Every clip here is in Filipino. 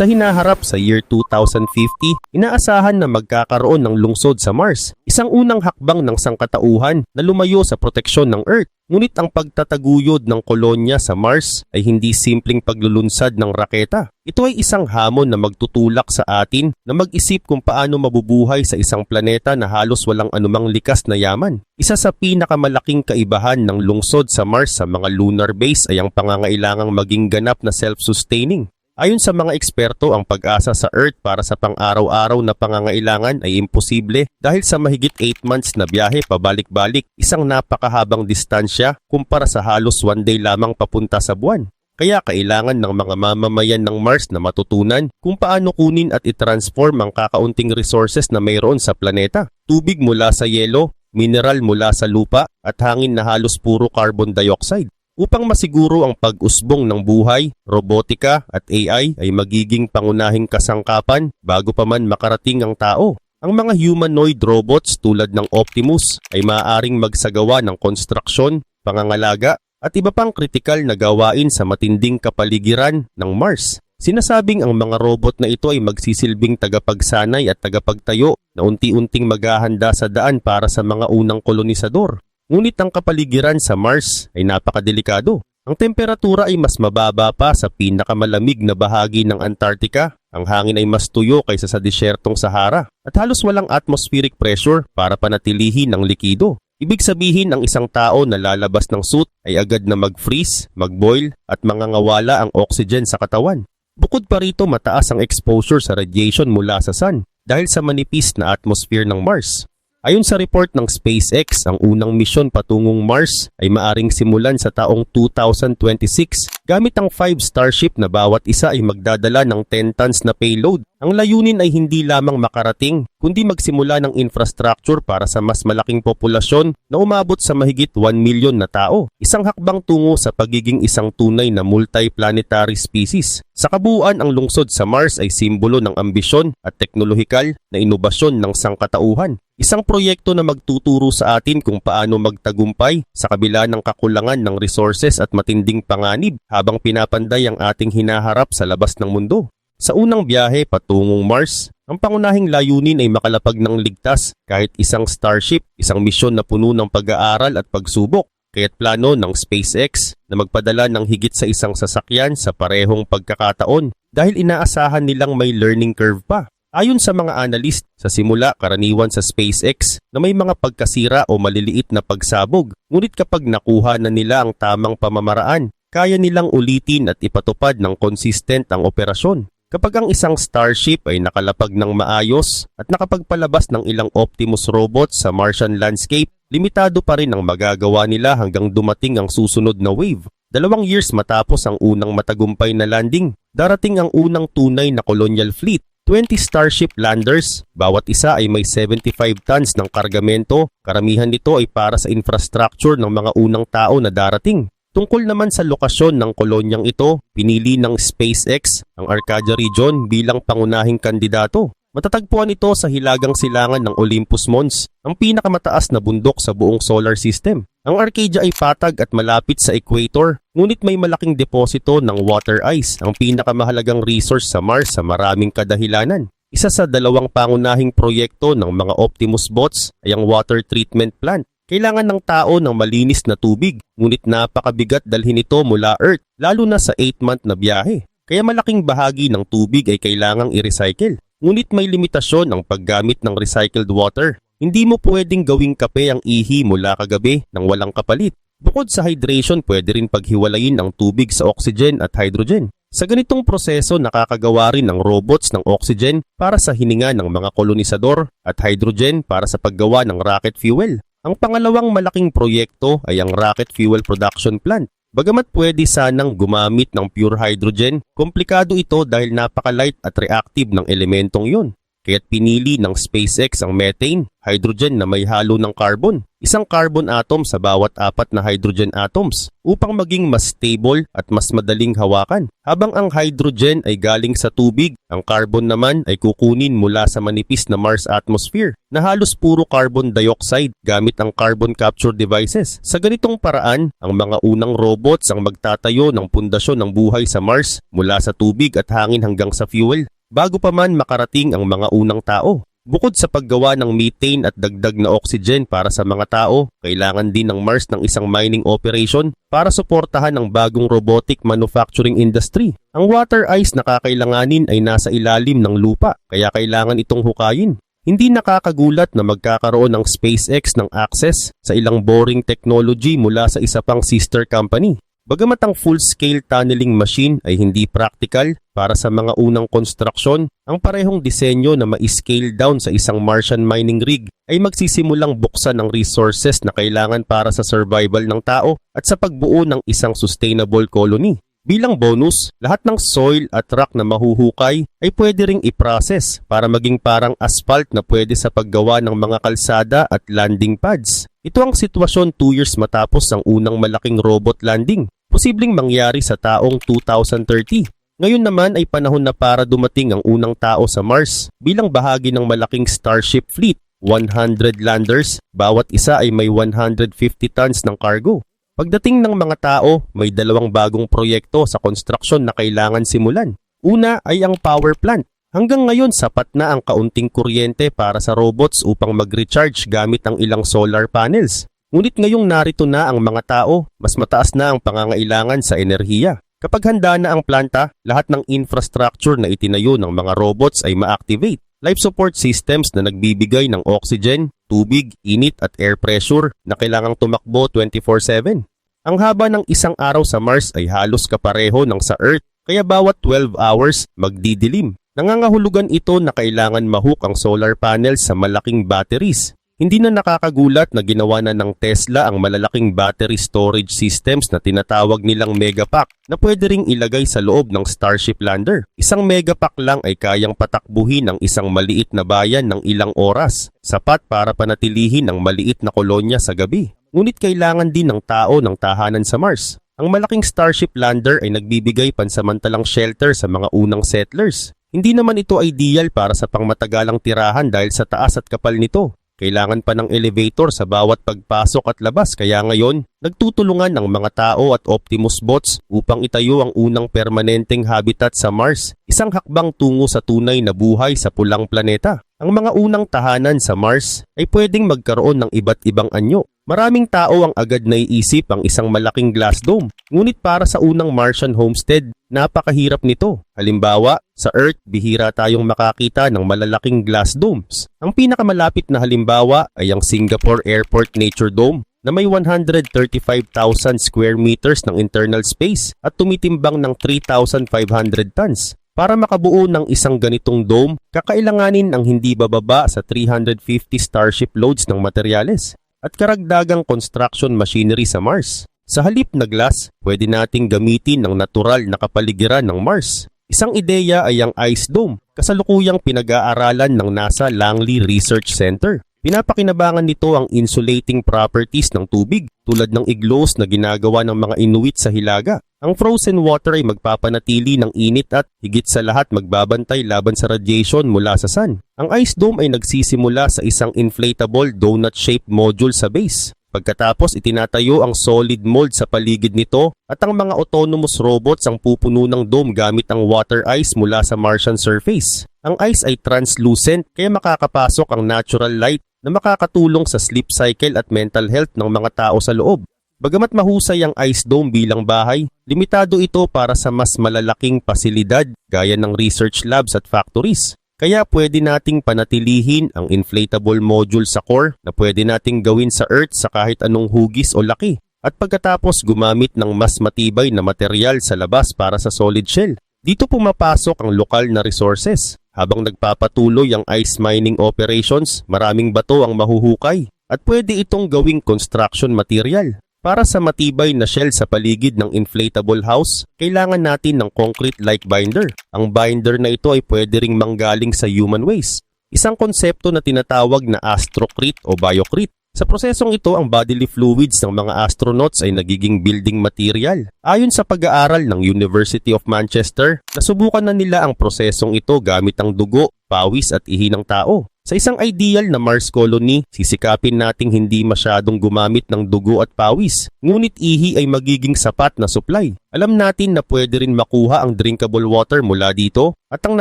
Sa hinaharap sa year 2050, inaasahan na magkakaroon ng lungsod sa Mars, isang unang hakbang ng sangkatauhan na lumayo sa proteksyon ng Earth. Ngunit ang pagtataguyod ng kolonya sa Mars ay hindi simpleng paglulunsad ng raketa. Ito ay isang hamon na magtutulak sa atin na mag-isip kung paano mabubuhay sa isang planeta na halos walang anumang likas na yaman. Isa sa pinakamalaking kaibahan ng lungsod sa Mars sa mga lunar base ay ang pangangailangang maging ganap na self-sustaining. Ayon sa mga eksperto, ang pag-asa sa Earth para sa pang-araw-araw na pangangailangan ay imposible dahil sa mahigit 8 months na biyahe pabalik-balik, isang napakahabang distansya kumpara sa halos 1 day lamang papunta sa buwan. Kaya kailangan ng mga mamamayan ng Mars na matutunan kung paano kunin at i-transform ang kakaunting resources na mayroon sa planeta. Tubig mula sa yelo, mineral mula sa lupa, at hangin na halos puro carbon dioxide. Upang masiguro ang pag-usbong ng buhay, robotika at AI ay magiging pangunahing kasangkapan bago pa man makarating ang tao. Ang mga humanoid robots tulad ng Optimus ay maaaring magsagawa ng konstruksyon, pangangalaga at iba pang kritikal na gawain sa matinding kapaligiran ng Mars. Sinasabing ang mga robot na ito ay magsisilbing tagapagsanay at tagapagtayo na unti-unting maghahanda sa daan para sa mga unang kolonisador. Ngunit ang kapaligiran sa Mars ay napakadelikado. Ang temperatura ay mas mababa pa sa pinakamalamig na bahagi ng Antarctica. Ang hangin ay mas tuyo kaysa sa disyertong Sahara at halos walang atmospheric pressure para panatilihin ang likido. Ibig sabihin ang isang tao na lalabas ng suit ay agad na mag-freeze, mag-boil at mangangawala ang oxygen sa katawan. Bukod pa rito, mataas ang exposure sa radiation mula sa sun dahil sa manipis na atmosphere ng Mars. Ayon sa report ng SpaceX, ang unang misyon patungong Mars ay maaring simulan sa taong 2026 gamit ang 5 Starship na bawat isa ay magdadala ng 10 tons na payload. Ang layunin ay hindi lamang makarating, kundi magsimula ng infrastructure para sa mas malaking populasyon na umabot sa mahigit 1 million na tao. Isang hakbang tungo sa pagiging isang tunay na multiplanetary species. Sa kabuuan, ang lungsod sa Mars ay simbolo ng ambisyon at teknolohikal na inobasyon ng sangkatauhan. Isang proyekto na magtuturo sa atin kung paano magtagumpay sa kabila ng kakulangan ng resources at matinding panganib habang pinapanday ang ating hinaharap sa labas ng mundo. Sa unang biyahe patungong Mars, ang pangunahing layunin ay makalapag ng ligtas kahit isang Starship, isang misyon na puno ng pag-aaral at pagsubok. Kaya't plano ng SpaceX na magpadala ng higit sa isang sasakyan sa parehong pagkakataon dahil inaasahan nilang may learning curve pa. Ayon sa mga analyst, sa simula karaniwan sa SpaceX na may mga pagkasira o maliliit na pagsabog, ngunit kapag nakuha na nila ang tamang pamamaraan, kaya nilang ulitin at ipatupad ng consistent ang operasyon. Kapag ang isang Starship ay nakalapag ng maayos at nakapagpalabas ng ilang Optimus robots sa Martian landscape, limitado pa rin ang magagawa nila hanggang dumating ang susunod na wave. 2 years matapos ang unang matagumpay na landing, darating ang unang tunay na colonial fleet. 20 Starship landers, bawat isa ay may 75 tons ng kargamento, karamihan nito ay para sa infrastructure ng mga unang tao na darating. Tungkol naman sa lokasyon ng kolonyang ito, pinili ng SpaceX ang Arcadia region bilang pangunahing kandidato. Matatagpuan ito sa hilagang silangan ng Olympus Mons, ang pinakamataas na bundok sa buong solar system. Ang Arcadia ay patag at malapit sa equator, ngunit may malaking deposito ng water ice, ang pinakamahalagang resource sa Mars sa maraming kadahilanan. Isa sa 2 pangunahing proyekto ng mga Optimus bots ay ang water treatment plant. Kailangan ng tao ng malinis na tubig, ngunit napakabigat dalhin ito mula Earth, lalo na sa 8-month na biyahe. Kaya malaking bahagi ng tubig ay kailangang i-recycle. Ngunit may limitasyon ang paggamit ng recycled water. Hindi mo pwedeng gawing kape ang ihi mula kagabi nang walang kapalit. Bukod sa hydration, pwede rin paghiwalayin ang tubig sa oxygen at hydrogen. Sa ganitong proseso, nakakagawa rin ng robots ng oxygen para sa hininga ng mga kolonisador at hydrogen para sa paggawa ng rocket fuel. Ang pangalawang malaking proyekto ay ang rocket fuel production plant. Bagamat pwede sanang gumamit ng pure hydrogen, komplikado ito dahil napaka-light at reactive ng elementong yon. kaya't pinili ng SpaceX ang methane, hydrogen na may halo ng carbon, isang carbon atom sa bawat 4 na hydrogen atoms upang maging mas stable at mas madaling hawakan. Habang ang hydrogen ay galing sa tubig, ang carbon naman ay kukunin mula sa manipis na Mars atmosphere na halos puro carbon dioxide gamit ang carbon capture devices. Sa ganitong paraan, ang mga unang robots ang magtatayo ng pundasyon ng buhay sa Mars mula sa tubig at hangin hanggang sa fuel, bago pa man makarating ang mga unang tao. Bukod sa paggawa ng methane at dagdag na oxygen para sa mga tao, kailangan din ng Mars ng isang mining operation para suportahan ang bagong robotic manufacturing industry. Ang water ice na kakailanganin ay nasa ilalim ng lupa, kaya kailangan itong hukayin. Hindi nakakagulat na magkakaroon ng SpaceX ng access sa ilang boring technology mula sa isa pang sister company. Bagamat ang full-scale tunneling machine ay hindi practical para sa mga unang konstruksyon, ang parehong disenyo na ma-scale down sa isang Martian mining rig ay magsisimulang buksan ang resources na kailangan para sa survival ng tao at sa pagbuo ng isang sustainable colony. Bilang bonus, lahat ng soil at rock na mahuhukay ay pwede ring i-process para maging parang asphalt na pwede sa paggawa ng mga kalsada at landing pads. Ito ang sitwasyon 2 years matapos ang unang malaking robot landing, posibleng mangyari sa taong 2030. Ngayon naman ay panahon na para dumating ang unang tao sa Mars bilang bahagi ng malaking Starship fleet. 100 landers, bawat isa ay may 150 tons ng cargo. Pagdating ng mga tao, may 2 bagong proyekto sa konstruksyon na kailangan simulan. Una ay ang power plant. Hanggang ngayon sapat na ang kaunting kuryente para sa robots upang mag-recharge gamit ang ilang solar panels. Ngunit ngayong narito na ang mga tao, mas mataas na ang pangangailangan sa enerhiya. Kapag handa na ang planta, lahat ng infrastructure na itinayo ng mga robots ay ma-activate. Life support systems na nagbibigay ng oxygen, tubig, init at air pressure na kailangang tumakbo 24/7. Ang haba ng isang araw sa Mars ay halos kapareho ng sa Earth, kaya bawat 12 hours magdidilim. Nangangahulugan ito na kailangan mahook ang solar panels sa malaking batteries. Hindi na nakakagulat na ginawa na ng Tesla ang malalaking battery storage systems na tinatawag nilang Megapack na pwede ring ilagay sa loob ng Starship lander. Isang Megapack lang ay kayang patakbuhin ang isang maliit na bayan ng ilang oras, sapat para panatilihin ang maliit na kolonya sa gabi. Ngunit kailangan din ng tao ng tahanan sa Mars. Ang malaking Starship lander ay nagbibigay pansamantalang shelter sa mga unang settlers. Hindi naman ito ideal para sa pangmatagalang tirahan dahil sa taas at kapal nito. Kailangan pa ng elevator sa bawat pagpasok at labas, kaya ngayon, nagtutulungan ang mga tao at Optimus bots upang itayo ang unang permanenteng habitat sa Mars, isang hakbang tungo sa tunay na buhay sa pulang planeta. Ang mga unang tahanan sa Mars ay pwedeng magkaroon ng iba't ibang anyo. Maraming tao ang agad naiisip ang isang malaking glass dome, ngunit para sa unang Martian homestead, napakahirap nito. Halimbawa, sa Earth, bihira tayong makakita ng malalaking glass domes. Ang pinakamalapit na halimbawa ay ang Singapore Airport Nature Dome na may 135,000 square meters ng internal space at tumitimbang ng 3,500 tons. Para makabuo ng isang ganitong dome, kakailanganin ang hindi bababa sa 350 Starship loads ng materyales at karagdagang construction machinery sa Mars. Sa halip na glass, pwede nating gamitin ang natural na kapaligiran ng Mars. Isang ideya ay ang Ice Dome, kasalukuyang pinag-aaralan ng NASA Langley Research Center. Pinapakinabangan nito ang insulating properties ng tubig tulad ng igloos na ginagawa ng mga Inuit sa Hilaga. Ang frozen water ay magpapanatili ng init at higit sa lahat magbabantay laban sa radiation mula sa sun. Ang Ice Dome ay nagsisimula sa isang inflatable donut-shaped module sa base. Pagkatapos itinatayo ang solid mold sa paligid nito at ang mga autonomous robots ang pupuno ng dome gamit ang water ice mula sa Martian surface. Ang ice ay translucent kaya makakapasok ang natural light na makakatulong sa sleep cycle at mental health ng mga tao sa loob. Bagamat mahusay ang Ice Dome bilang bahay, limitado ito para sa mas malalaking pasilidad gaya ng research labs at factories. Kaya pwede nating panatilihin ang inflatable module sa core na pwede nating gawin sa Earth sa kahit anong hugis o laki. At pagkatapos gumamit ng mas matibay na material sa labas para sa solid shell. Dito pumapasok ang lokal na resources. Habang nagpapatuloy ang ice mining operations, maraming bato ang mahuhukay at pwede itong gawing construction material. Para sa matibay na shell sa paligid ng inflatable house, kailangan natin ng concrete-like binder. Ang binder na ito ay pwede ring manggaling sa human waste. isang konsepto na tinatawag na astrocrete o biocrete. Sa prosesong ito, ang bodily fluids ng mga astronauts ay nagiging building material. Ayon sa pag-aaral ng University of Manchester, nasubukan na nila ang prosesong ito gamit ang dugo, pawis at ihi ng tao. Sa isang ideal na Mars colony, sisikapin nating hindi masyadong gumamit ng dugo at pawis, ngunit ihi ay magiging sapat na supply. Alam natin na pwede rin makuha ang drinkable water mula dito at ang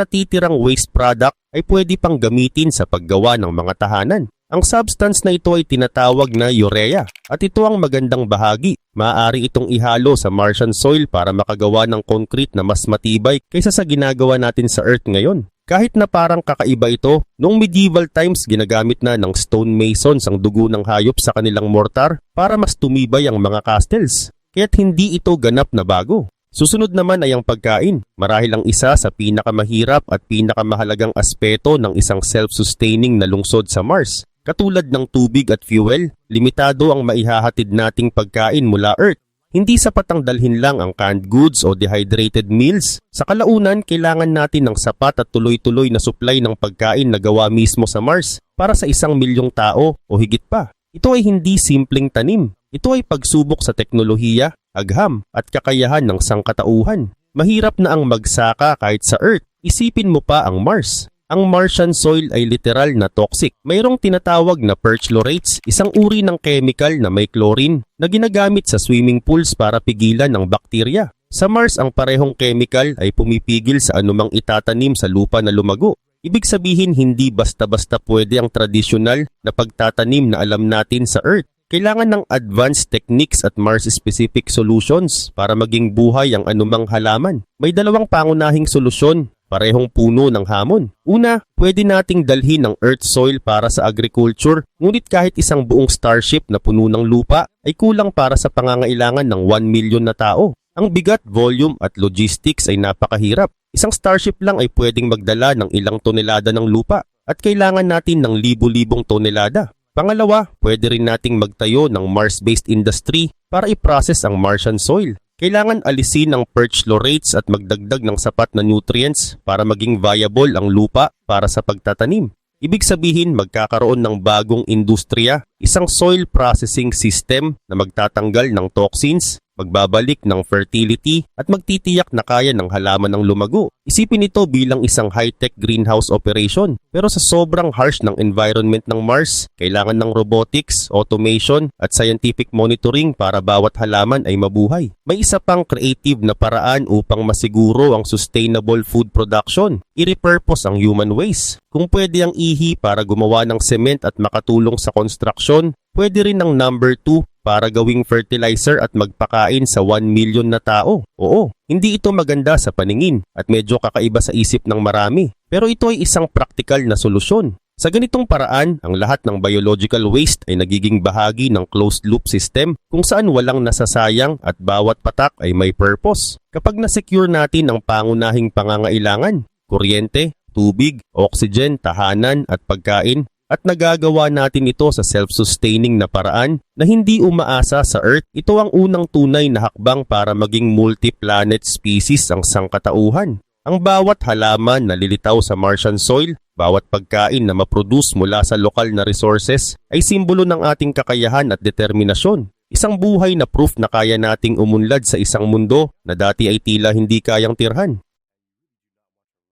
natitirang waste product ay pwede pang gamitin sa paggawa ng mga tahanan. Ang substance na ito ay tinatawag na urea at ito ang magandang bahagi. Maaari itong ihalo sa Martian soil para makagawa ng concrete na mas matibay kaysa sa ginagawa natin sa Earth ngayon. Kahit na parang kakaiba ito, noong medieval times ginagamit na ng stone masons ang dugo ng hayop sa kanilang mortar para mas tumibay ang mga castles. Kaya't hindi ito ganap na bago. Susunod naman ay ang pagkain. Marahil ang isa sa pinakamahirap at pinakamahalagang aspeto ng isang self-sustaining na lungsod sa Mars. Katulad ng tubig at fuel, limitado ang maihahatid nating pagkain mula Earth. Hindi sapat ang dalhin lang ang canned goods o dehydrated meals. Sa kalaunan, kailangan natin ng sapat at tuloy-tuloy na supply ng pagkain na gawa mismo sa Mars para sa 1,000,000 tao o higit pa. Ito ay hindi simpleng tanim. Ito ay pagsubok sa teknolohiya, agham at kakayahan ng sangkatauhan. Mahirap na ang magsaka kahit sa Earth. Isipin mo pa ang Mars. Ang Martian soil ay literal na toxic. Mayroong tinatawag na perchlorates, isang uri ng chemical na may chlorine na ginagamit sa swimming pools para pigilan ng bakterya. Sa Mars, ang parehong chemical ay pumipigil sa anumang itatanim sa lupa na lumago. Ibig sabihin, hindi basta-basta pwede ang tradisyonal na pagtatanim na alam natin sa Earth. Kailangan ng advanced techniques at Mars-specific solutions para maging buhay ang anumang halaman. May dalawang pangunahing solusyon. Parehong puno ng hamon. Una, pwede nating dalhin ang earth soil para sa agriculture, ngunit kahit isang buong starship na puno ng lupa ay kulang para sa pangangailangan ng 1,000,000 na tao. Ang bigat, volume at logistics ay napakahirap. Isang starship lang ay pwedeng magdala ng ilang tonelada ng lupa at kailangan natin ng libu-libong tonelada. Pangalawa, pwede rin nating magtayo ng Mars-based industry para i-process ang Martian soil. Kailangan alisin ang perchlorates at magdagdag ng sapat na nutrients para maging viable ang lupa para sa pagtatanim. Ibig sabihin, magkakaroon ng bagong industriya, isang soil processing system na magtatanggal ng toxins, magbabalik ng fertility at magtitiyak na kaya ng halaman ng lumago. Isipin ito bilang isang high-tech greenhouse operation. Pero sa sobrang harsh ng environment ng Mars, kailangan ng robotics, automation at scientific monitoring para bawat halaman ay mabuhay. May isa pang creative na paraan upang masiguro ang sustainable food production. I-repurpose ang human waste. Kung pwede ang ihi para gumawa ng cement at makatulong sa construction, pwede rin ang number 2 para gawing fertilizer at magpakain sa 1,000,000 na tao. Oo, hindi ito maganda sa paningin at medyo kakaiba sa isip ng marami. Pero ito ay isang praktikal na solusyon. Sa ganitong paraan, ang lahat ng biological waste ay nagiging bahagi ng closed-loop system kung saan walang nasasayang at bawat patak ay may purpose. Kapag na-secure natin ang pangunahing pangangailangan, kuryente, tubig, oxygen, tahanan at pagkain, at nagagawa natin ito sa self-sustaining na paraan na hindi umaasa sa Earth, ito ang unang tunay na hakbang para maging multi-planet species ang sangkatauhan. Ang bawat halaman na lilitaw sa Martian soil, bawat pagkain na maproduce mula sa lokal na resources ay simbolo ng ating kakayahan at determinasyon. Isang buhay na proof na kaya nating umunlad sa isang mundo na dati ay tila hindi kayang tirhan.